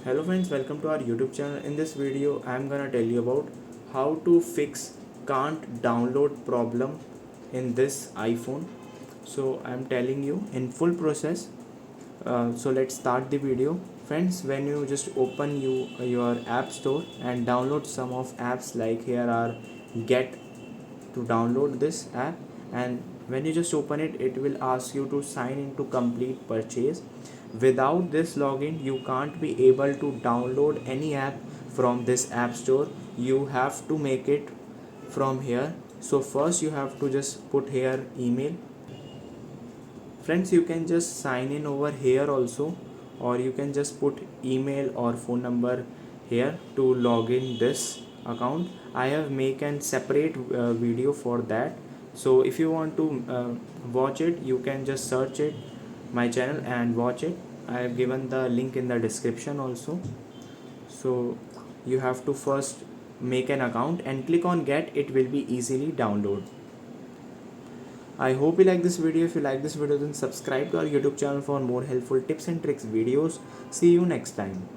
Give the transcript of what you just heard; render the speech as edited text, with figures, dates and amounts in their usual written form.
Hello friends, welcome to our YouTube channel. In this video I'm gonna tell you about how to fix can't download problem in this iPhone. So I'm telling you in full process. So let's start the video. Friends, when you just open your app store and download some of apps, like here are get to download this app, and when you just open it, it will ask you to sign in to complete purchase. Without this login you can't be able to download any app from this app store. You have to make it from here. So first you have to just put here email. Friends, you can just sign in over here also, or you can just put email or phone number here to log in this account. I have make an separate video for that. So if you want to watch it, you can just search it my channel and watch it. I have given the link in the description also. So you have to first make an account and click on get. It will be easily download. I hope you like this video. If you like this video, then subscribe to our YouTube channel for more helpful tips and tricks videos. See you next time.